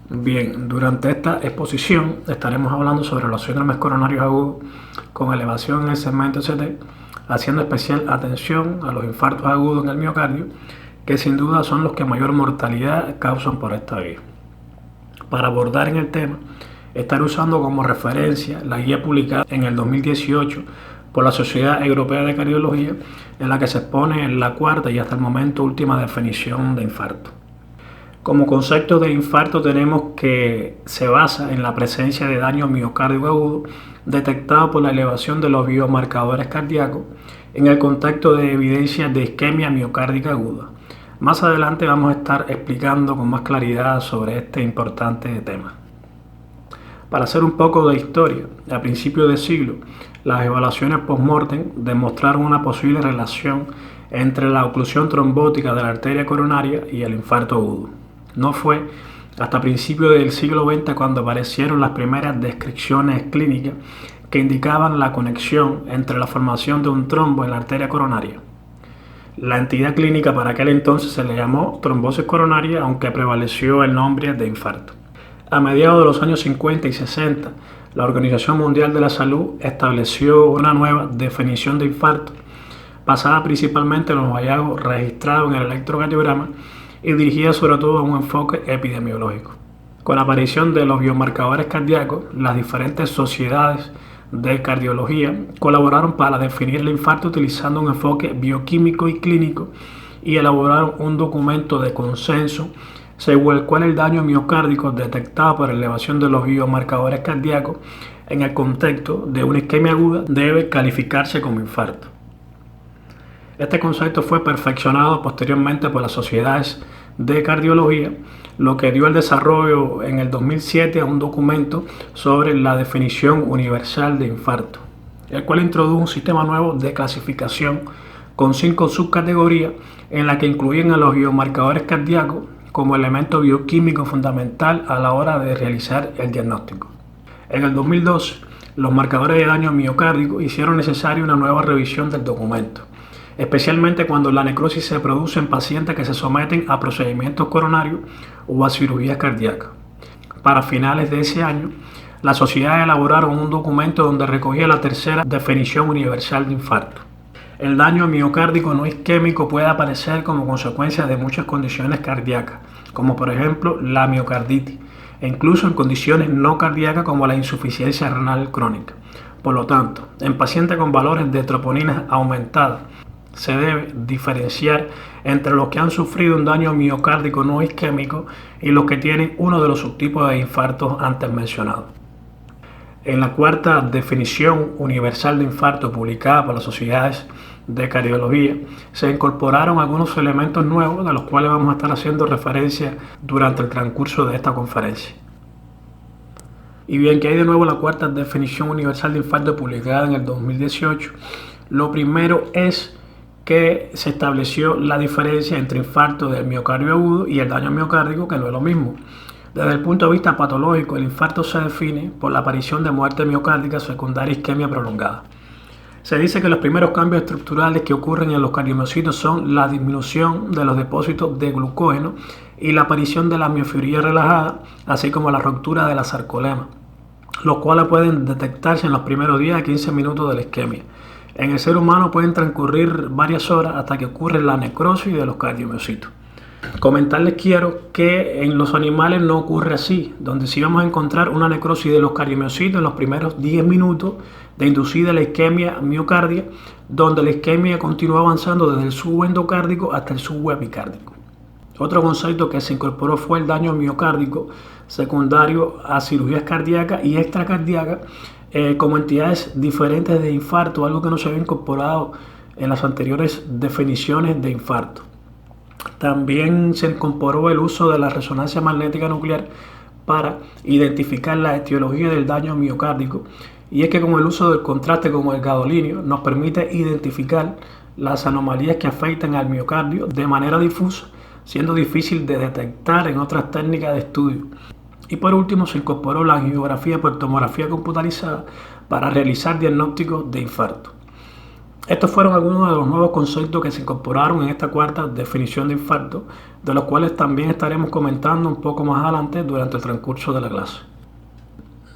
Bien, durante esta exposición estaremos hablando sobre los síndromes coronarios agudos con elevación en el segmento ST, haciendo especial atención a los infartos agudos en el miocardio, que sin duda son los que mayor mortalidad causan por esta vía. Para abordar en el tema, estaré usando como referencia la guía publicada en el 2018 por la Sociedad Europea de Cardiología, en la que se expone la cuarta y hasta el momento última definición de infarto. Como concepto de infarto tenemos que se basa en la presencia de daño miocárdico agudo detectado por la elevación de los biomarcadores cardíacos en el contexto de evidencias de isquemia miocárdica aguda. Más adelante vamos a estar explicando con más claridad sobre este importante tema. Para hacer un poco de historia, a principios de siglo, las evaluaciones post-mortem demostraron una posible relación entre la oclusión trombótica de la arteria coronaria y el infarto agudo. No fue hasta principios del siglo XX cuando aparecieron las primeras descripciones clínicas que indicaban la conexión entre la formación de un trombo en la arteria coronaria. La entidad clínica para aquel entonces se le llamó trombosis coronaria, aunque prevaleció el nombre de infarto. A mediados de los años 50 y 60, la Organización Mundial de la Salud estableció una nueva definición de infarto, basada principalmente en los hallazgos registrados en el electrocardiograma y dirigida sobre todo a un enfoque epidemiológico. Con la aparición de los biomarcadores cardíacos, las diferentes sociedades de cardiología colaboraron para definir el infarto utilizando un enfoque bioquímico y clínico y elaboraron un documento de consenso según el cual el daño miocárdico detectado por elevación de los biomarcadores cardíacos en el contexto de una isquemia aguda debe calificarse como infarto. Este concepto fue perfeccionado posteriormente por las sociedades de cardiología, lo que dio el desarrollo en el 2007 a un documento sobre la definición universal de infarto, el cual introdujo un sistema nuevo de clasificación con 5 subcategorías en la que incluyen a los biomarcadores cardíacos como elemento bioquímico fundamental a la hora de realizar el diagnóstico. En el 2012, los marcadores de daño miocárdico hicieron necesaria una nueva revisión del documento, especialmente cuando la necrosis se produce en pacientes que se someten a procedimientos coronarios o a cirugías cardíacas. Para finales de ese año, las sociedades elaboraron un documento donde recogía la tercera definición universal de infarto. El daño miocárdico no isquémico puede aparecer como consecuencia de muchas condiciones cardíacas, como por ejemplo la miocarditis, e incluso en condiciones no cardíacas como la insuficiencia renal crónica. Por lo tanto, en pacientes con valores de troponinas aumentadas, se debe diferenciar entre los que han sufrido un daño miocárdico no isquémico y los que tienen uno de los subtipos de infartos antes mencionados. En la cuarta definición universal de infarto publicada por las sociedades de cardiología, se incorporaron algunos elementos nuevos de los cuales vamos a estar haciendo referencia durante el transcurso de esta conferencia. Y bien, que hay de nuevo la cuarta definición universal de infarto publicada en el 2018. Lo primero es que se estableció la diferencia entre infarto del miocardio agudo y el daño miocárdico, que no es lo mismo. Desde el punto de vista patológico, el infarto se define por la aparición de muerte miocárdica secundaria a isquemia prolongada. Se dice que los primeros cambios estructurales que ocurren en los cardiomiocitos son la disminución de los depósitos de glucógeno y la aparición de la miofibrila relajada, así como la ruptura de la sarcolema, los cuales pueden detectarse en los primeros 10 a 15 minutos de la isquemia. En el ser humano pueden transcurrir varias horas hasta que ocurre la necrosis de los cardiomiocitos. Comentarles quiero que en los animales no ocurre así, donde sí vamos a encontrar una necrosis de los cardiomiocitos en los primeros 10 minutos de inducida la isquemia miocardia, donde la isquemia continúa avanzando desde el subendocárdico hasta el subepicárdico. Otro concepto que se incorporó fue el daño miocárdico secundario a cirugías cardíacas y extracardíacas como entidades diferentes de infarto, algo que no se había incorporado en las anteriores definiciones de infarto. También se incorporó el uso de la resonancia magnética nuclear para identificar la etiología del daño miocárdico, y es que con el uso del contraste con el gadolinio nos permite identificar las anomalías que afectan al miocardio de manera difusa, siendo difícil de detectar en otras técnicas de estudio. Y por último se incorporó la angiografía por tomografía computarizada para realizar diagnósticos de infarto. Estos fueron algunos de los nuevos conceptos que se incorporaron en esta cuarta definición de infarto, de los cuales también estaremos comentando un poco más adelante durante el transcurso de la clase.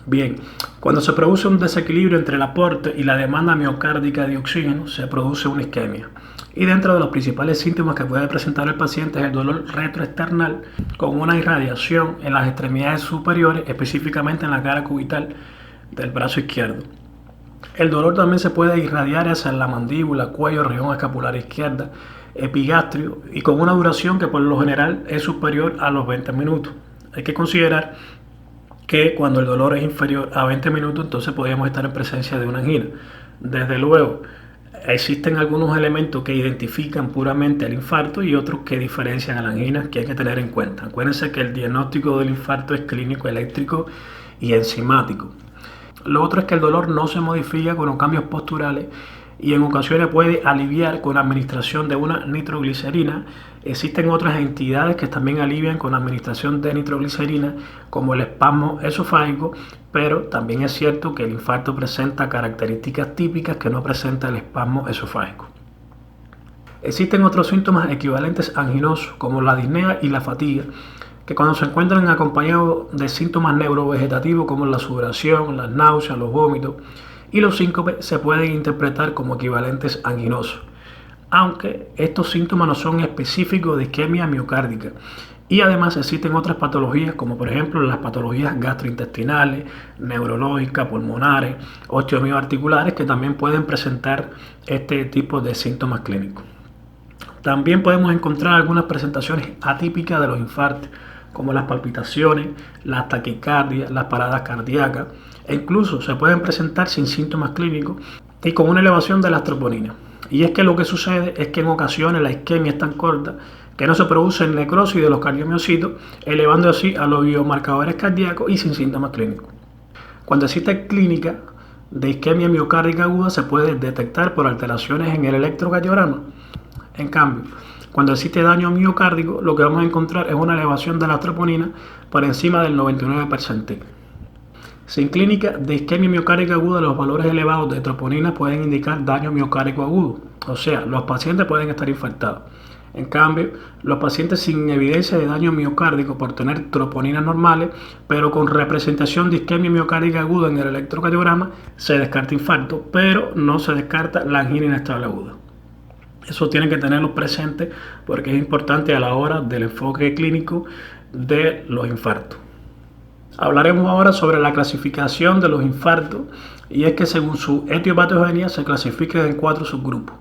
Bien, cuando se produce un desequilibrio entre el aporte y la demanda miocárdica de oxígeno, se produce una isquemia. Y dentro de los principales síntomas que puede presentar el paciente es el dolor retroesternal con una irradiación en las extremidades superiores, específicamente en la cara cubital del brazo izquierdo. El dolor también se puede irradiar hacia la mandíbula, cuello, región escapular izquierda, epigastrio y con una duración que por lo general es superior a los 20 minutos. Hay que considerar que cuando el dolor es inferior a 20 minutos, entonces podríamos estar en presencia de una angina. Desde luego, existen algunos elementos que identifican puramente el infarto y otros que diferencian a la angina que hay que tener en cuenta. Acuérdense que el diagnóstico del infarto es clínico, eléctrico y enzimático. Lo otro es que el dolor no se modifica con los cambios posturales y en ocasiones puede aliviar con la administración de una nitroglicerina. Existen otras entidades que también alivian con la administración de nitroglicerina, como el espasmo esofágico, pero también es cierto que el infarto presenta características típicas que no presenta el espasmo esofágico. Existen otros síntomas equivalentes anginosos, como la disnea y la fatiga, que cuando se encuentran acompañados de síntomas neurovegetativos como la sudoración, las náuseas, los vómitos y los síncopes, se pueden interpretar como equivalentes anginosos, aunque estos síntomas no son específicos de isquemia miocárdica. Y además existen otras patologías como por ejemplo las patologías gastrointestinales, neurológicas, pulmonares, osteomioarticulares que también pueden presentar este tipo de síntomas clínicos. También podemos encontrar algunas presentaciones atípicas de los infartos, como las palpitaciones, las taquicardias, las paradas cardíacas, e incluso se pueden presentar sin síntomas clínicos y con una elevación de las troponinas. Y es que lo que sucede es que en ocasiones la isquemia es tan corta que no se produce necrosis de los cardiomiocitos, elevando así a los biomarcadores cardíacos y sin síntomas clínicos. Cuando existe clínica de isquemia miocárdica aguda se puede detectar por alteraciones en el electrocardiograma. En cambio, cuando existe daño miocárdico, lo que vamos a encontrar es una elevación de la troponina por encima del 99%. Sin clínica de isquemia miocárdica aguda, los valores elevados de troponina pueden indicar daño miocárdico agudo, o sea, los pacientes pueden estar infartados. En cambio, los pacientes sin evidencia de daño miocárdico por tener troponinas normales, pero con representación de isquemia miocárdica aguda en el electrocardiograma, se descarta infarto, pero no se descarta la angina inestable aguda. Eso tienen que tenerlo presente porque es importante a la hora del enfoque clínico de los infartos. Hablaremos ahora sobre la clasificación de los infartos y es que según su etiopatogenia se clasifican en 4 subgrupos.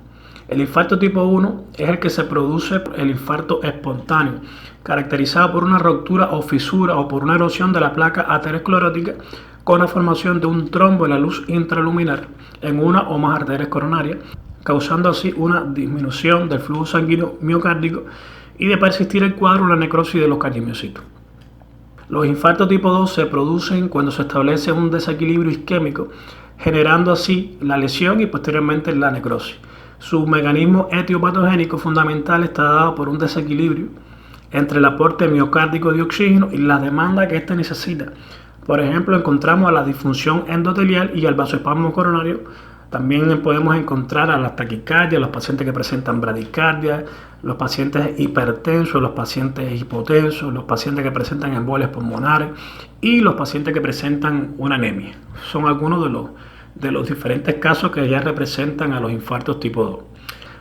El infarto tipo 1 es el que se produce el infarto espontáneo, caracterizado por una ruptura o fisura o por una erosión de la placa aterosclerótica con la formación de un trombo en la luz intraluminar en una o más arterias coronarias, causando así una disminución del flujo sanguíneo miocárdico y de persistir el cuadro la necrosis de los cardiomiocitos. Los infartos tipo 2 se producen cuando se establece un desequilibrio isquémico, generando así la lesión y posteriormente la necrosis. Su mecanismo etiopatogénico fundamental está dado por un desequilibrio entre el aporte miocárdico de oxígeno y la demanda que éste necesita. Por ejemplo, encontramos a la disfunción endotelial y al vasoespasmo coronario. También podemos encontrar a las taquicardias, los pacientes que presentan bradicardia, los pacientes hipertensos, los pacientes hipotensos, los pacientes que presentan embolias pulmonares y los pacientes que presentan una anemia. Son algunos de los diferentes casos que ya representan a los infartos tipo 2.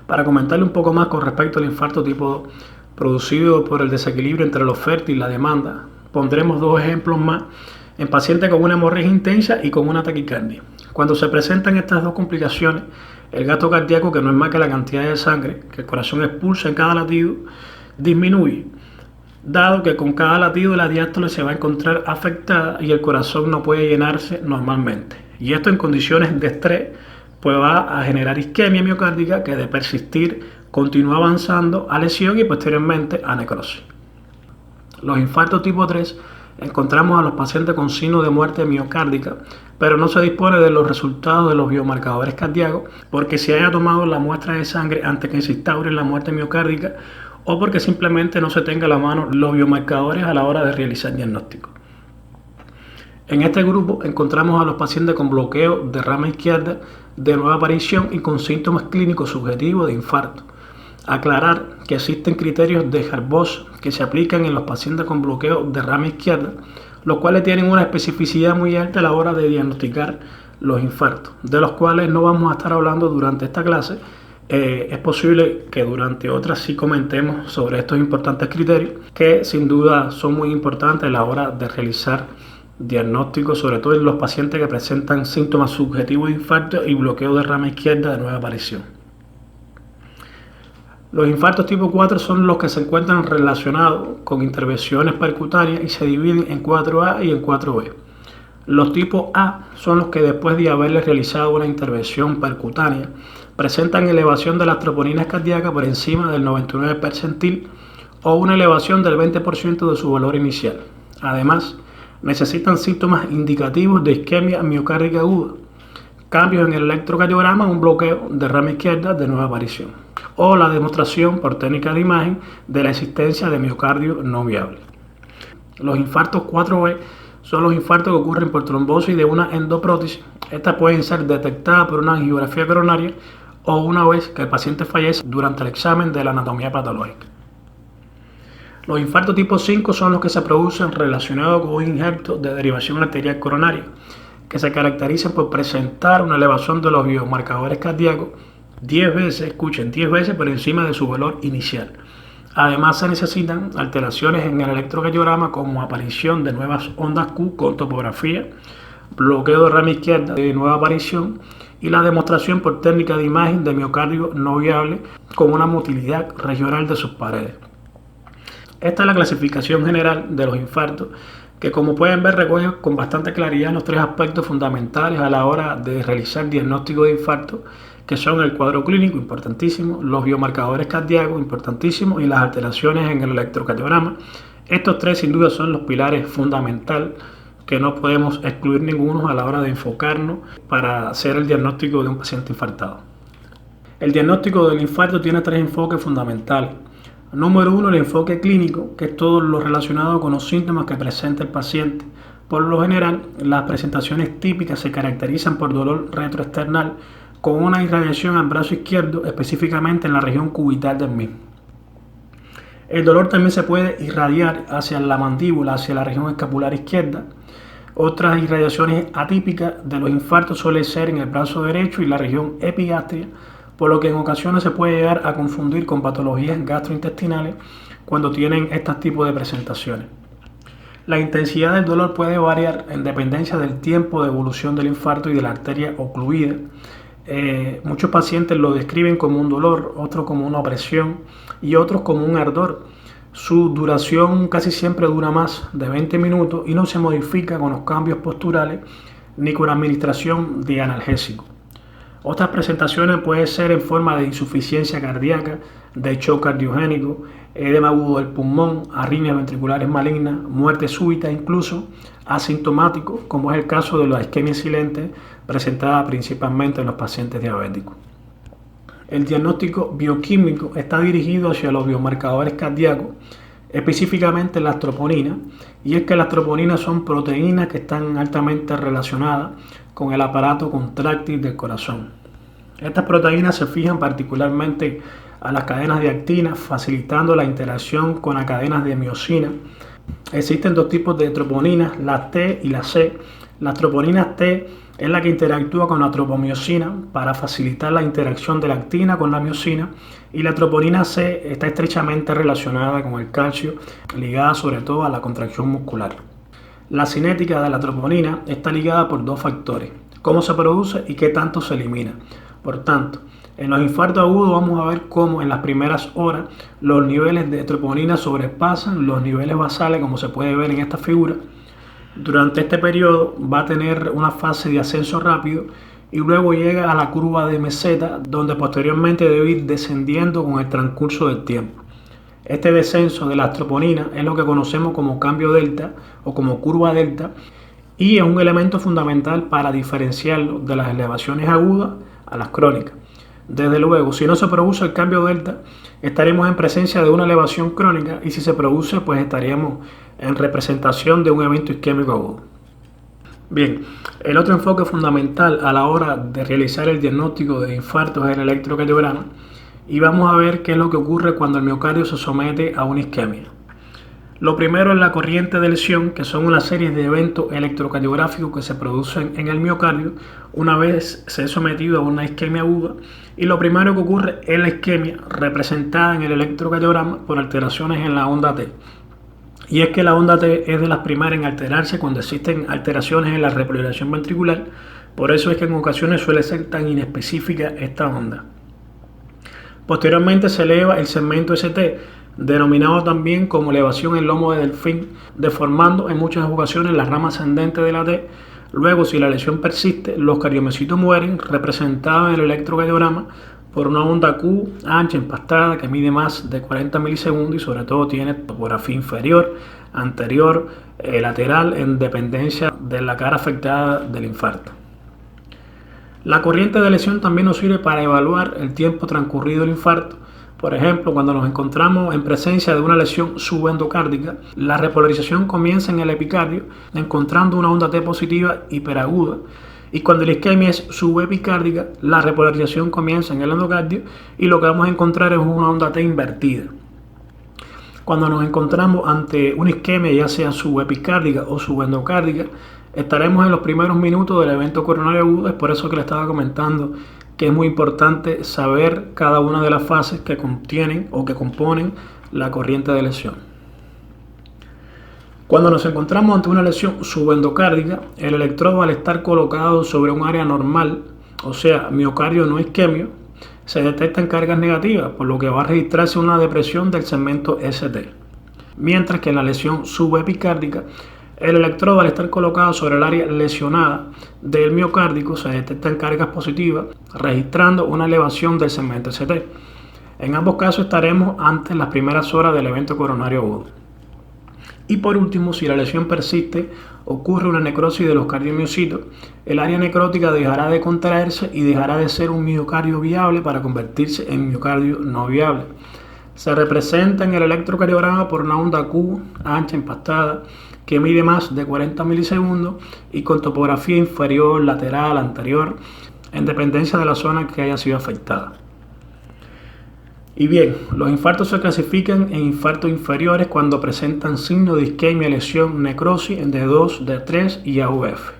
Para comentarle un poco más con respecto al infarto tipo 2, producido por el desequilibrio entre la oferta y la demanda, pondremos 2 ejemplos más en pacientes con una hemorragia intensa y con una taquicardia. Cuando se presentan estas 2 complicaciones, el gasto cardíaco, que no es más que la cantidad de sangre que el corazón expulsa en cada latido, disminuye, dado que con cada latido la diástole se va a encontrar afectada y el corazón no puede llenarse normalmente. Y esto en condiciones de estrés pues va a generar isquemia miocárdica que de persistir continúa avanzando a lesión y posteriormente a necrosis. Los infartos tipo 3 encontramos a los pacientes con signos de muerte miocárdica, pero no se dispone de los resultados de los biomarcadores cardíacos porque se haya tomado la muestra de sangre antes que se instaure la muerte miocárdica o porque simplemente no se tenga a la mano los biomarcadores a la hora de realizar diagnóstico. En este grupo encontramos a los pacientes con bloqueo de rama izquierda de nueva aparición y con síntomas clínicos subjetivos de infarto. Aclarar que existen criterios de Hart-Bosch que se aplican en los pacientes con bloqueo de rama izquierda, los cuales tienen una especificidad muy alta a la hora de diagnosticar los infartos, de los cuales no vamos a estar hablando durante esta clase. Es posible que durante otras sí comentemos sobre estos importantes criterios que sin duda son muy importantes a la hora de realizar diagnósticos, sobre todo en los pacientes que presentan síntomas subjetivos de infarto y bloqueo de rama izquierda de nueva aparición. Los infartos tipo 4 son los que se encuentran relacionados con intervenciones percutáneas y se dividen en 4A y en 4B. Los tipos A son los que después de haberles realizado una intervención percutánea presentan elevación de las troponinas cardíacas por encima del 99 percentil o una elevación del 20% de su valor inicial. Además, necesitan síntomas indicativos de isquemia miocárdica aguda, cambios en el electrocardiograma, un bloqueo de rama izquierda de nueva aparición, o la demostración por técnica de imagen de la existencia de miocardio no viable. Los infartos 4B son los infartos que ocurren por trombosis de una endoprótesis. Estas pueden ser detectadas por una angiografía coronaria o una vez que el paciente fallece durante el examen de la anatomía patológica. Los infartos tipo 5 son los que se producen relacionados con un injerto de derivación arterial coronaria, que se caracterizan por presentar una elevación de los biomarcadores cardíacos 10 veces por encima de su valor inicial. Además, se necesitan alteraciones en el electrocardiograma como aparición de nuevas ondas Q con topografía, bloqueo de rama izquierda de nueva aparición y la demostración por técnica de imagen de miocardio no viable con una motilidad regional de sus paredes. Esta es la clasificación general de los infartos, que como pueden ver recoge con bastante claridad los tres aspectos fundamentales a la hora de realizar diagnóstico de infarto, que son el cuadro clínico, importantísimo, los biomarcadores cardíacos, importantísimos, y las alteraciones en el electrocardiograma. Estos tres sin duda son los pilares fundamentales que no podemos excluir ninguno a la hora de enfocarnos para hacer el diagnóstico de un paciente infartado. El diagnóstico del infarto tiene tres enfoques fundamentales. Número 1, el enfoque clínico, que es todo lo relacionado con los síntomas que presenta el paciente. Por lo general, las presentaciones típicas se caracterizan por dolor retroesternal con una irradiación al brazo izquierdo, específicamente en la región cubital del mismo. El dolor también se puede irradiar hacia la mandíbula, hacia la región escapular izquierda. Otras irradiaciones atípicas de los infartos suelen ser en el brazo derecho y la región epigastria, por lo que en ocasiones se puede llegar a confundir con patologías gastrointestinales cuando tienen estos tipos de presentaciones. La intensidad del dolor puede variar en dependencia del tiempo de evolución del infarto y de la arteria ocluida. Muchos pacientes lo describen como un dolor, otros como una opresión y otros como un ardor. Su duración casi siempre dura más de 20 minutos y no se modifica con los cambios posturales ni con la administración de analgésicos. Otras presentaciones pueden ser en forma de insuficiencia cardíaca, de shock cardiogénico, edema agudo del pulmón, arritmias ventriculares malignas, muerte súbita, incluso asintomático, como es el caso de la isquemia silente presentada principalmente en los pacientes diabéticos. El diagnóstico bioquímico está dirigido hacia los biomarcadores cardíacos, específicamente las troponinas, y es que las troponinas son proteínas que están altamente relacionadas con el aparato contráctil del corazón. Estas proteínas se fijan particularmente a las cadenas de actina, facilitando la interacción con las cadenas de miosina. Existen dos tipos de troponinas, la T y la C. La troponina T es la que interactúa con la tropomiosina para facilitar la interacción de la actina con la miosina, y la troponina C está estrechamente relacionada con el calcio, ligada sobre todo a la contracción muscular. La cinética de la troponina está ligada por dos factores: cómo se produce y qué tanto se elimina. Por tanto, en los infartos agudos vamos a ver cómo en las primeras horas los niveles de troponina sobrepasan los niveles basales, como se puede ver en esta figura. Durante este periodo va a tener una fase de ascenso rápido y luego llega a la curva de meseta, donde posteriormente debe ir descendiendo con el transcurso del tiempo. Este descenso de las troponinas es lo que conocemos como cambio delta o como curva delta, y es un elemento fundamental para diferenciarlo de las elevaciones agudas a las crónicas. Desde luego, si no se produce el cambio delta, estaremos en presencia de una elevación crónica, y si se produce, pues estaríamos en representación de un evento isquémico agudo. Bien, el otro enfoque fundamental a la hora de realizar el diagnóstico de infarto es el electrocardiograma y vamos a ver qué es lo que ocurre cuando el miocardio se somete a una isquemia. Lo primero es la corriente de lesión, que son una serie de eventos electrocardiográficos que se producen en el miocardio una vez se es sometido a una isquemia aguda. Y lo primero que ocurre es la isquemia, representada en el electrocardiograma por alteraciones en la onda T. Y es que la onda T es de las primeras en alterarse cuando existen alteraciones en la repolarización ventricular. Por eso es que en ocasiones suele ser tan inespecífica esta onda. Posteriormente se eleva el segmento ST, denominado también como elevación en lomo de delfín, deformando en muchas ocasiones la rama ascendente de la T. Luego, si la lesión persiste, los cardiomiocitos mueren, representados en el electrocardiograma por una onda Q ancha, empastada, que mide más de 40 milisegundos y sobre todo tiene topografía inferior, anterior, lateral, en dependencia de la cara afectada del infarto. La corriente de lesión también nos sirve para evaluar el tiempo transcurrido del infarto. Por ejemplo, cuando nos encontramos en presencia de una lesión subendocárdica, la repolarización comienza en el epicardio, encontrando una onda T positiva hiperaguda. Y cuando la isquemia es subepicárdica, la repolarización comienza en el endocardio y lo que vamos a encontrar es una onda T invertida. Cuando nos encontramos ante una isquemia, ya sea subepicárdica o subendocárdica, estaremos en los primeros minutos del evento coronario agudo. Es por eso que le estaba comentando que es muy importante saber cada una de las fases que contienen o que componen la corriente de lesión. Cuando nos encontramos ante una lesión subendocárdica, el electrodo, al estar colocado sobre un área normal, o sea, miocardio no isquemio, se detectan cargas negativas, por lo que va a registrarse una depresión del segmento ST. Mientras que en la lesión subepicárdica, el electrodo, al estar colocado sobre el área lesionada del miocárdico, se detectan cargas positivas, registrando una elevación del segmento ST. En ambos casos estaremos ante las primeras horas del evento coronario agudo. Y por último, si la lesión persiste, ocurre una necrosis de los cardiomiocitos, el área necrótica dejará de contraerse y dejará de ser un miocardio viable para convertirse en miocardio no viable. Se representa en el electrocardiograma por una onda Q ancha, empastada, que mide más de 40 milisegundos y con topografía inferior, lateral, anterior, en dependencia de la zona que haya sido afectada. Y bien, los infartos se clasifican en infartos inferiores cuando presentan signos de isquemia, lesión, necrosis en D2, D3 y AVF.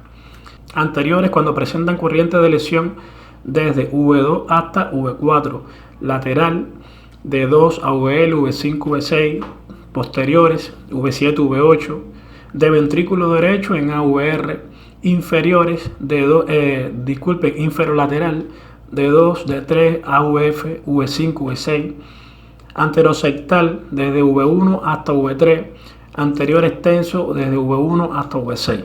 Anteriores cuando presentan corriente de lesión desde V2 hasta V4, lateral D2 a VL, V5, V6, posteriores V7, V8, de ventrículo derecho en AVR, inferiores inferolateral D2, D3, AVF, V5, V6, anterosectal desde V1 hasta V3, anterior extenso desde V1 hasta V6.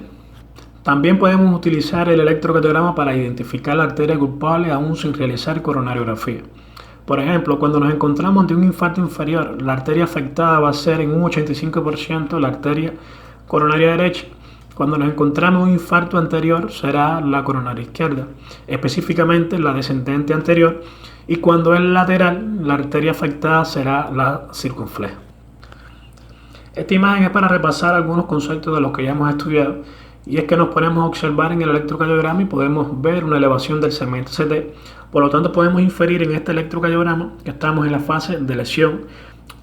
También podemos utilizar el electrocardiograma para identificar la arteria culpable aún sin realizar coronariografía. Por ejemplo, cuando nos encontramos ante un infarto inferior, la arteria afectada va a ser en un 85% la arteria coronaria derecha. Cuando nos encontramos un infarto anterior será la coronaria izquierda, específicamente la descendente anterior, y cuando es lateral, la arteria afectada será la circunfleja. Esta imagen es para repasar algunos conceptos de los que ya hemos estudiado, y es que nos ponemos a observar en el electrocardiograma y podemos ver una elevación del segmento ST. Por lo tanto, podemos inferir en este electrocardiograma que estamos en la fase de lesión.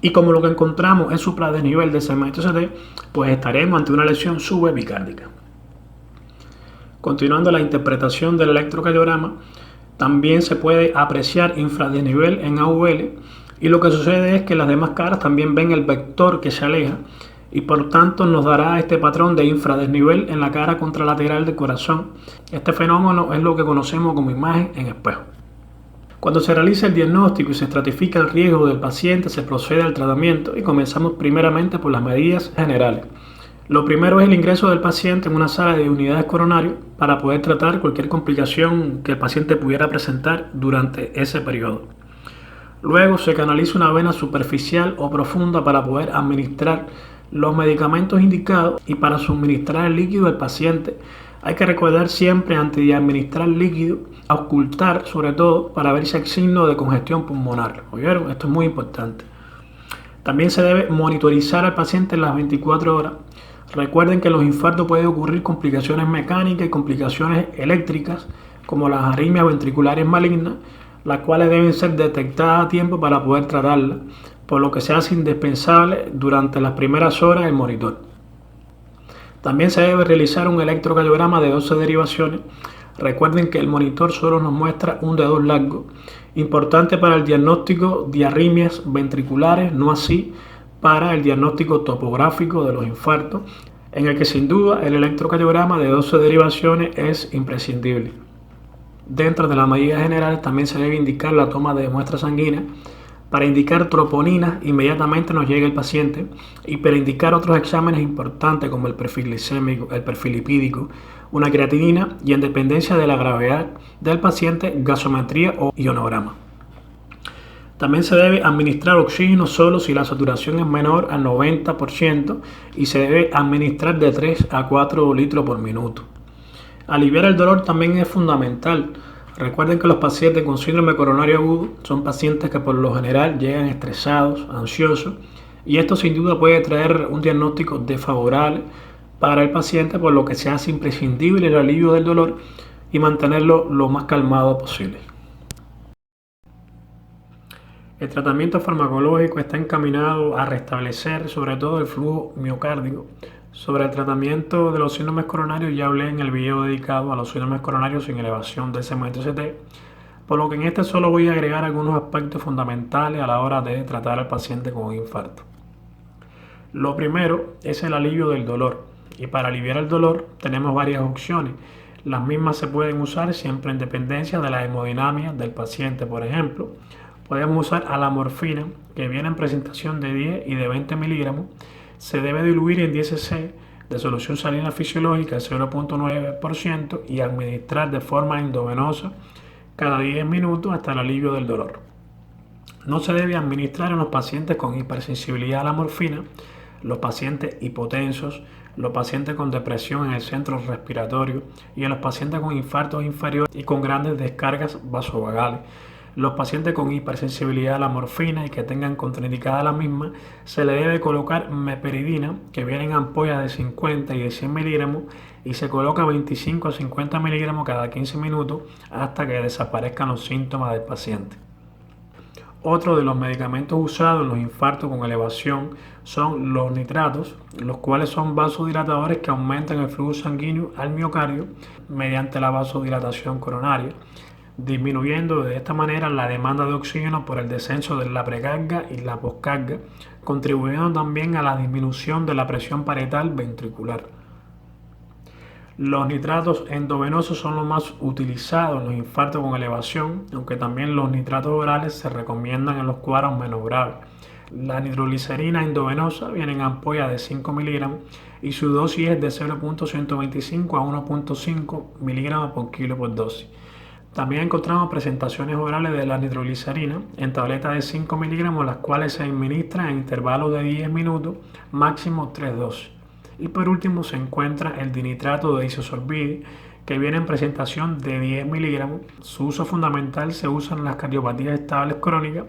Y como lo que encontramos es supradesnivel del segmento ST, pues estaremos ante una lesión subepicárdica. Continuando la interpretación del electrocardiograma, también se puede apreciar infradesnivel en AVL, y lo que sucede es que las demás caras también ven el vector que se aleja y por tanto nos dará este patrón de infradesnivel en la cara contralateral del corazón. Este fenómeno es lo que conocemos como imagen en espejo. Cuando se realiza el diagnóstico y se estratifica el riesgo del paciente, se procede al tratamiento y comenzamos primeramente por las medidas generales. Lo primero es el ingreso del paciente en una sala de unidades coronarias para poder tratar cualquier complicación que el paciente pudiera presentar durante ese periodo. Luego se canaliza una vena superficial o profunda para poder administrar los medicamentos indicados y para suministrar el líquido al paciente. Hay que recordar siempre antes de administrar líquido, auscultar sobre todo para ver si hay signo de congestión pulmonar. ¿Oyeron? Esto es muy importante. También se debe monitorizar al paciente en las 24 horas, Recuerden que en los infartos pueden ocurrir complicaciones mecánicas y complicaciones eléctricas, como las arritmias ventriculares malignas, las cuales deben ser detectadas a tiempo para poder tratarlas, por lo que se hace indispensable durante las primeras horas el monitor. También se debe realizar un electrocardiograma de 12 derivaciones. Recuerden que el monitor solo nos muestra un dedo largo, importante para el diagnóstico de arritmias ventriculares, no así para el diagnóstico topográfico de los infartos, en el que sin duda el electrocardiograma de 12 derivaciones es imprescindible. Dentro de las medidas generales también se debe indicar la toma de muestras sanguíneas. Para indicar troponinas inmediatamente nos llega el paciente, y para indicar otros exámenes importantes como el perfil glicémico, el perfil lipídico, una creatinina y, en dependencia de la gravedad del paciente, gasometría o ionograma. También se debe administrar oxígeno solo si la saturación es menor al 90% y se debe administrar de 3 a 4 litros por minuto. Aliviar el dolor también es fundamental. Recuerden que los pacientes con síndrome coronario agudo son pacientes que por lo general llegan estresados, ansiosos, y esto sin duda puede traer un diagnóstico desfavorable para el paciente, por lo que se hace imprescindible el alivio del dolor y mantenerlo lo más calmado posible. El tratamiento farmacológico está encaminado a restablecer sobre todo el flujo miocárdico. Sobre el tratamiento de los síndromes coronarios ya hablé en el video dedicado a los síndromes coronarios sin elevación del segmento ST, por lo que en este solo voy a agregar algunos aspectos fundamentales a la hora de tratar al paciente con un infarto. Lo primero es el alivio del dolor, y para aliviar el dolor tenemos varias opciones. Las mismas se pueden usar siempre en dependencia de la hemodinamia del paciente. Por ejemplo, podemos usar a la morfina, que viene en presentación de 10 y de 20 miligramos. Se debe diluir en 10 cc de solución salina fisiológica al 0.9% y administrar de forma endovenosa cada 10 minutos hasta el alivio del dolor. No se debe administrar en los pacientes con hipersensibilidad a la morfina, los pacientes hipotensos, los pacientes con depresión en el centro respiratorio y en los pacientes con infartos inferiores y con grandes descargas vasovagales. Los pacientes con hipersensibilidad a la morfina y que tengan contraindicada la misma, se le debe colocar meperidina, que viene en ampollas de 50 y de 100 miligramos, y se coloca 25 a 50 miligramos cada 15 minutos hasta que desaparezcan los síntomas del paciente. Otro de los medicamentos usados en los infartos con elevación son los nitratos, los cuales son vasodilatadores que aumentan el flujo sanguíneo al miocardio mediante la vasodilatación coronaria, disminuyendo de esta manera la demanda de oxígeno por el descenso de la precarga y la poscarga, contribuyendo también a la disminución de la presión parietal ventricular. Los nitratos endovenosos son los más utilizados en los infartos con elevación, aunque también los nitratos orales se recomiendan en los cuadros menos graves. La nitroglicerina endovenosa viene en ampollas de 5 miligramos y su dosis es de 0.125 a 1.5 miligramos por kilo por dosis. También encontramos presentaciones orales de la nitroglicerina en tabletas de 5 miligramos, las cuales se administran en intervalos de 10 minutos, máximo 3 dosis. Y por último se encuentra el dinitrato de isosorbide, que viene en presentación de 10 miligramos. Su uso fundamental se usa en las cardiopatías estables crónicas,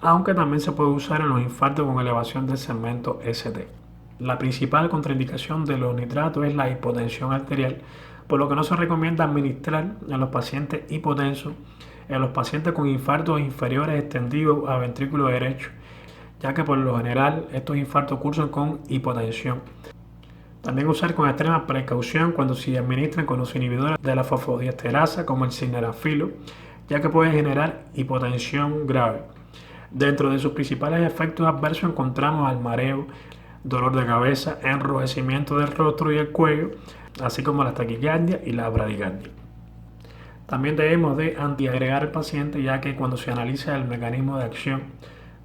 aunque también se puede usar en los infartos con elevación del segmento ST. La principal contraindicación de los nitratos es la hipotensión arterial, por lo que no se recomienda administrar en los pacientes hipotensos, en los pacientes con infartos inferiores extendidos a ventrículo derecho, ya que por lo general estos infartos cursan con hipotensión. También usar con extrema precaución cuando se administran con los inhibidores de la fosfodiesterasa como el sildenafilo, ya que puede generar hipotensión grave. Dentro de sus principales efectos adversos encontramos al mareo, dolor de cabeza, enrojecimiento del rostro y el cuello, así como la taquicardia y la bradicardia. También debemos de antiagregar al paciente, ya que cuando se analiza el mecanismo de acción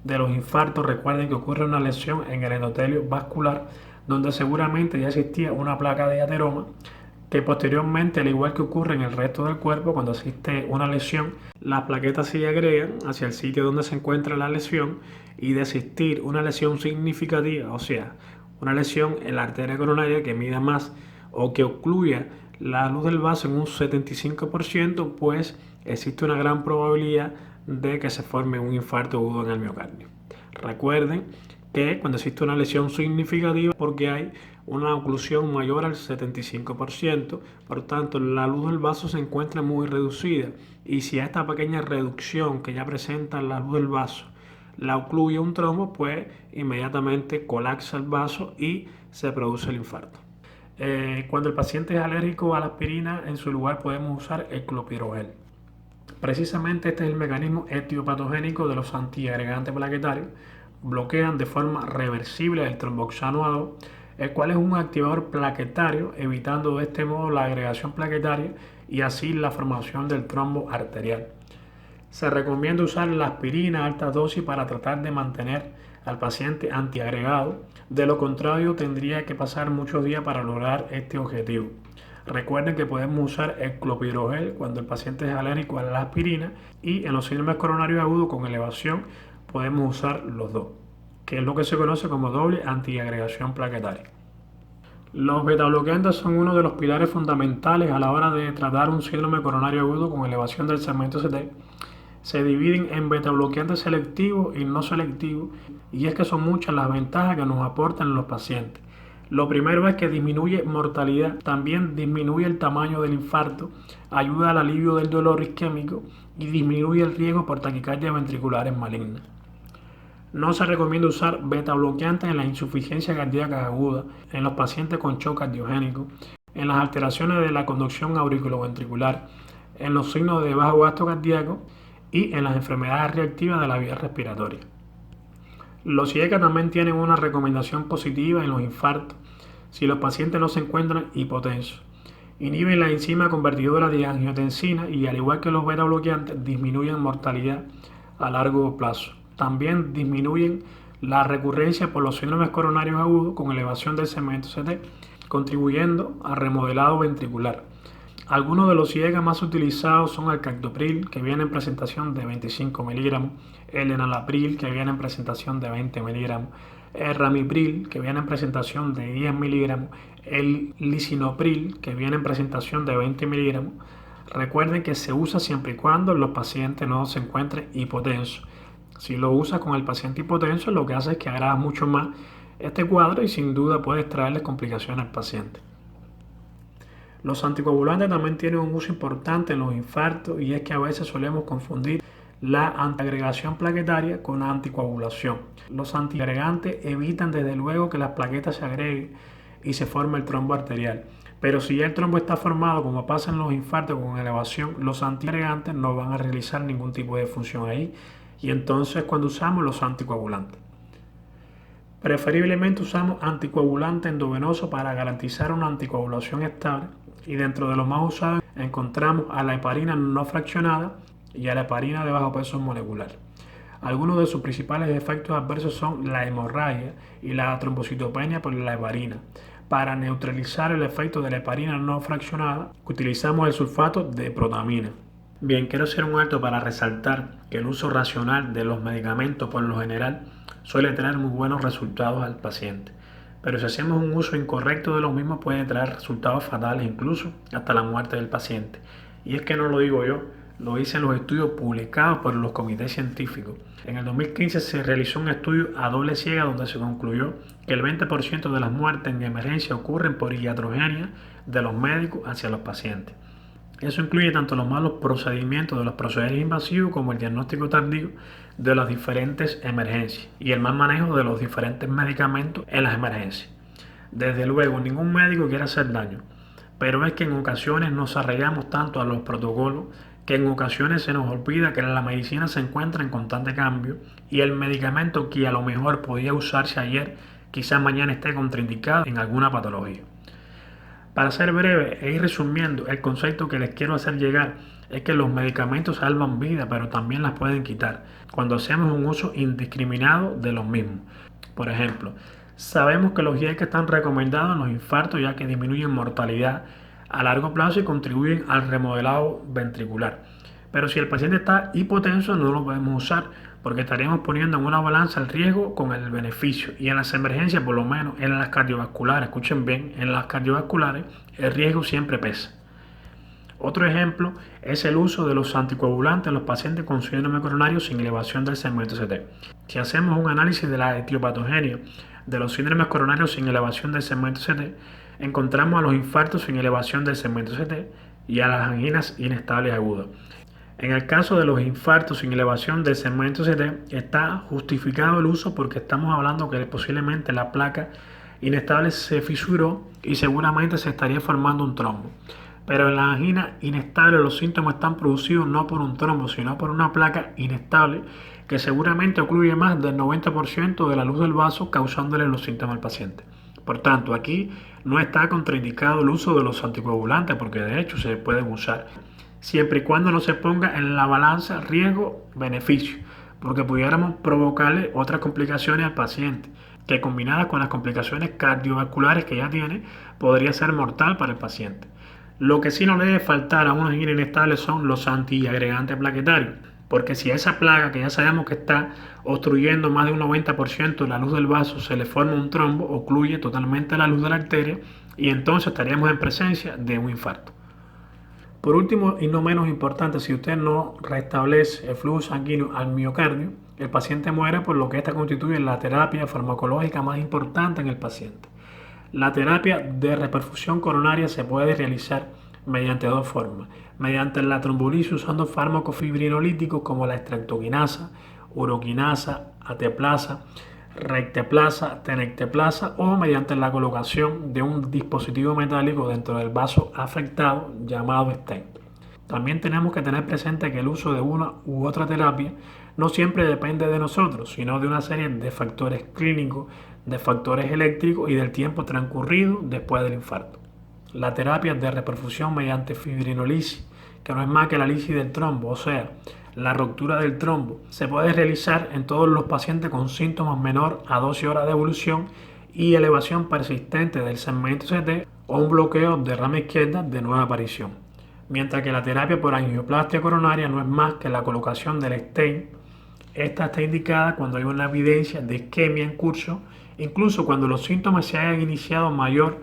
de los infartos, recuerden que ocurre una lesión en el endotelio vascular, donde seguramente ya existía una placa de ateroma, que posteriormente, al igual que ocurre en el resto del cuerpo, cuando existe una lesión, las plaquetas se agregan hacia el sitio donde se encuentra la lesión, y de existir una lesión significativa, o sea, una lesión en la arteria coronaria que mida más o que ocluya la luz del vaso en un 75%, pues existe una gran probabilidad de que se forme un infarto agudo en el miocardio. Recuerden que cuando existe una lesión significativa, porque hay una oclusión mayor al 75%, por tanto la luz del vaso se encuentra muy reducida, y si a esta pequeña reducción que ya presenta la luz del vaso la ocluye un trombo, pues inmediatamente colapsa el vaso y se produce el infarto. Cuando el paciente es alérgico a la aspirina, en su lugar podemos usar el clopidogrel. Precisamente este es el mecanismo etiopatogénico de los antiagregantes plaquetarios. Bloquean de forma reversible el tromboxano A2, el cual es un activador plaquetario, evitando de este modo la agregación plaquetaria y así la formación del trombo arterial. Se recomienda usar la aspirina a alta dosis para tratar de mantener al paciente antiagregado. De lo contrario, tendría que pasar muchos días para lograr este objetivo. Recuerden que podemos usar el clopidogrel cuando el paciente es alérgico a la aspirina, y en los síndromes coronarios agudos con elevación podemos usar los dos, que es lo que se conoce como doble antiagregación plaquetaria. Los betabloqueantes son uno de los pilares fundamentales a la hora de tratar un síndrome coronario agudo con elevación del segmento ST. Se dividen en betabloqueantes selectivos y no selectivos, y es que son muchas las ventajas que nos aportan los pacientes. Lo primero es que disminuye mortalidad, también disminuye el tamaño del infarto, ayuda al alivio del dolor isquémico y disminuye el riesgo por taquicardias ventriculares malignas. No se recomienda usar betabloqueantes en la insuficiencia cardíaca aguda, en los pacientes con shock cardiogénico, en las alteraciones de la conducción auriculoventricular, en los signos de bajo gasto cardíaco y en las enfermedades reactivas de la vía respiratoria. Los IECA también tienen una recomendación positiva en los infartos si los pacientes no se encuentran hipotensos. Inhiben la enzima convertidora de angiotensina y, al igual que los beta bloqueantes, disminuyen mortalidad a largo plazo. También disminuyen la recurrencia por los síndromes coronarios agudos con elevación del segmento CT, contribuyendo al remodelado ventricular. Algunos de los IECA más utilizados son el captopril, que viene en presentación de 25 miligramos, el enalapril, que viene en presentación de 20 miligramos, el ramipril, que viene en presentación de 10 miligramos, el lisinopril, que viene en presentación de 20 miligramos. Recuerden que se usa siempre y cuando los pacientes no se encuentren hipotensos. Si lo usas con el paciente hipotenso, lo que hace es que agrava mucho más este cuadro y sin duda puede traerle complicaciones al paciente. Los anticoagulantes también tienen un uso importante en los infartos, y es que a veces solemos confundir la antiagregación plaquetaria con la anticoagulación. Los antiagregantes evitan desde luego que las plaquetas se agreguen y se forme el trombo arterial. Pero si ya el trombo está formado, como pasa en los infartos con elevación, los antiagregantes no van a realizar ningún tipo de función ahí, y entonces cuando usamos los anticoagulantes. Preferiblemente usamos anticoagulante endovenoso para garantizar una anticoagulación estable, y dentro de los más usados encontramos a la heparina no fraccionada y a la heparina de bajo peso molecular. Algunos de sus principales efectos adversos son la hemorragia y la trombocitopenia por la heparina. Para neutralizar el efecto de la heparina no fraccionada, utilizamos el sulfato de protamina. Bien, quiero hacer un alto para resaltar que el uso racional de los medicamentos por lo general suele tener muy buenos resultados al paciente, pero si hacemos un uso incorrecto de los mismos puede traer resultados fatales, incluso hasta la muerte del paciente. Y es que no lo digo yo, lo dicen los estudios publicados por los comités científicos. En el 2015 se realizó un estudio a doble ciega donde se concluyó que el 20% de las muertes en emergencia ocurren por iatrogenia de los médicos hacia los pacientes. Eso incluye tanto los malos procedimientos de los procedimientos invasivos como el diagnóstico tardío de las diferentes emergencias y el mal manejo de los diferentes medicamentos en las emergencias. Desde luego, ningún médico quiere hacer daño, pero es que en ocasiones nos arraigamos tanto a los protocolos que en ocasiones se nos olvida que la medicina se encuentra en constante cambio y el medicamento que a lo mejor podía usarse ayer, quizás mañana esté contraindicado en alguna patología. Para ser breve e ir resumiendo, el concepto que les quiero hacer llegar es que los medicamentos salvan vidas, pero también las pueden quitar cuando hacemos un uso indiscriminado de los mismos. Por ejemplo, sabemos que los IECA están recomendados en los infartos ya que disminuyen mortalidad a largo plazo y contribuyen al remodelado ventricular. Pero si el paciente está hipotenso no lo podemos usar porque estaríamos poniendo en una balanza el riesgo con el beneficio. Y en las emergencias, por lo menos en las cardiovasculares, escuchen bien, en las cardiovasculares el riesgo siempre pesa. Otro ejemplo es el uso de los anticoagulantes en los pacientes con síndrome coronario sin elevación del segmento CT. Si hacemos un análisis de la etiopatogenia de los síndromes coronarios sin elevación del segmento CT, encontramos a los infartos sin elevación del segmento CT y a las anginas inestables agudas. En el caso de los infartos sin elevación del segmento CT está justificado el uso porque estamos hablando que posiblemente la placa inestable se fisuró y seguramente se estaría formando un trombo. Pero en la angina inestable los síntomas están producidos no por un trombo, sino por una placa inestable que seguramente ocluye más del 90% de la luz del vaso, causándole los síntomas al paciente. Por tanto, aquí no está contraindicado el uso de los anticoagulantes, porque de hecho se pueden usar, siempre y cuando no se ponga en la balanza riesgo-beneficio, porque pudiéramos provocarle otras complicaciones al paciente, que combinadas con las complicaciones cardiovasculares que ya tiene, podría ser mortal para el paciente. Lo que sí no le debe faltar a una angina inestable son los antiagregantes plaquetarios, porque si a esa placa que ya sabemos que está obstruyendo más de un 90% de la luz del vaso se le forma un trombo, ocluye totalmente la luz de la arteria y entonces estaríamos en presencia de un infarto. Por último y no menos importante, si usted no restablece el flujo sanguíneo al miocardio, el paciente muere, por lo que esta constituye la terapia farmacológica más importante en el paciente. La terapia de reperfusión coronaria se puede realizar mediante dos formas: mediante la trombolisis usando fármacos fibrinolíticos como la estreptoquinasa, uroquinasa, ateplasa, recteplasa, tenecteplasa, o mediante la colocación de un dispositivo metálico dentro del vaso afectado llamado stent. También tenemos que tener presente que el uso de una u otra terapia no siempre depende de nosotros, sino de una serie de factores clínicos, de factores eléctricos y del tiempo transcurrido después del infarto. La terapia de reperfusión mediante fibrinolisis, que no es más que la lisis del trombo, o sea, la ruptura del trombo, se puede realizar en todos los pacientes con síntomas menor a 12 horas de evolución y elevación persistente del segmento CT o un bloqueo de rama izquierda de nueva aparición. Mientras que la terapia por angioplastia coronaria no es más que la colocación del stent. Esta está indicada cuando hay una evidencia de isquemia en curso, incluso cuando los síntomas se hayan iniciado mayor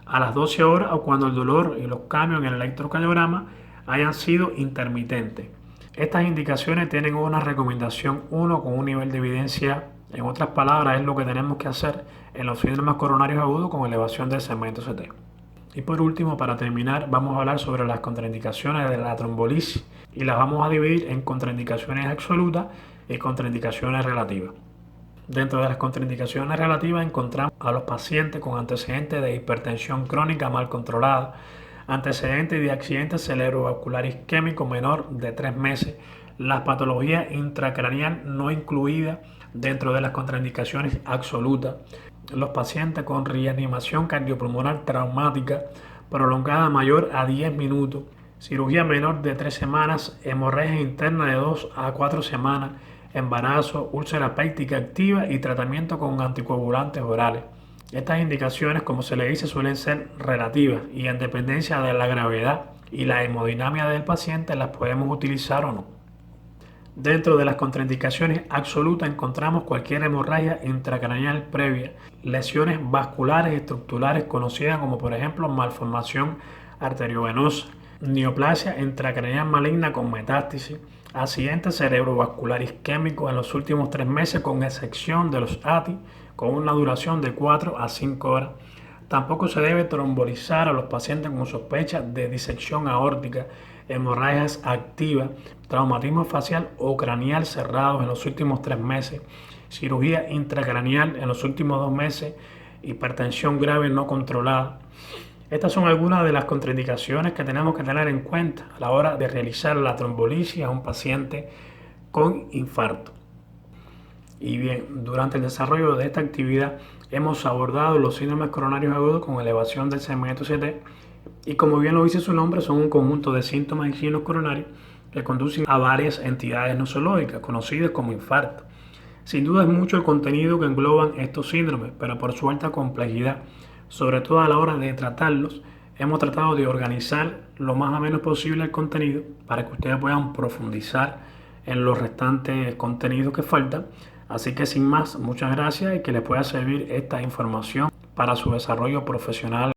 a las 12 horas o cuando el dolor y los cambios en el electrocardiograma hayan sido intermitentes. Estas indicaciones tienen una recomendación 1 con un nivel de evidencia. En otras palabras, es lo que tenemos que hacer en los síndromes coronarios agudos con elevación del segmento CT. Y por último, para terminar, vamos a hablar sobre las contraindicaciones de la trombolisis y las vamos a dividir en contraindicaciones absolutas y contraindicaciones relativas. Dentro de las contraindicaciones relativas encontramos a los pacientes con antecedentes de hipertensión crónica mal controlada, antecedentes de accidente cerebrovascular isquémico menor de 3 meses, las patologías intracraneal no incluidas dentro de las contraindicaciones absolutas, los pacientes con reanimación cardiopulmonar traumática prolongada mayor a 10 minutos, cirugía menor de 3 semanas, hemorragia interna de 2 a 4 semanas, embarazo, úlcera péptica activa y tratamiento con anticoagulantes orales. Estas indicaciones, como se le dice, suelen ser relativas y en dependencia de la gravedad y la hemodinamia del paciente las podemos utilizar o no. Dentro de las contraindicaciones absolutas encontramos cualquier hemorragia intracraneal previa, lesiones vasculares estructurales conocidas como por ejemplo malformación arteriovenosa, neoplasia intracraneal maligna con metástasis, accidente cerebrovascular isquémico en los últimos 3 meses con excepción de los ATI con una duración de 4 a 5 horas. Tampoco se debe trombolizar a los pacientes con sospecha de disección aórtica, hemorragias activas, traumatismo facial o craneal cerrados en los últimos 3 meses, cirugía intracraneal en los últimos 2 meses, hipertensión grave no controlada. Estas son algunas de las contraindicaciones que tenemos que tener en cuenta a la hora de realizar la trombolisis a un paciente con infarto. Y bien, durante el desarrollo de esta actividad hemos abordado los síndromes coronarios agudos con elevación del segmento CT y, como bien lo dice su nombre, son un conjunto de síntomas y signos coronarios que conducen a varias entidades nosológicas conocidas como infarto. Sin duda es mucho el contenido que engloban estos síndromes, pero por su alta complejidad, sobre todo a la hora de tratarlos, hemos tratado de organizar lo más o menos posible el contenido para que ustedes puedan profundizar en los restantes contenidos que faltan. Así que sin más, muchas gracias y que les pueda servir esta información para su desarrollo profesional.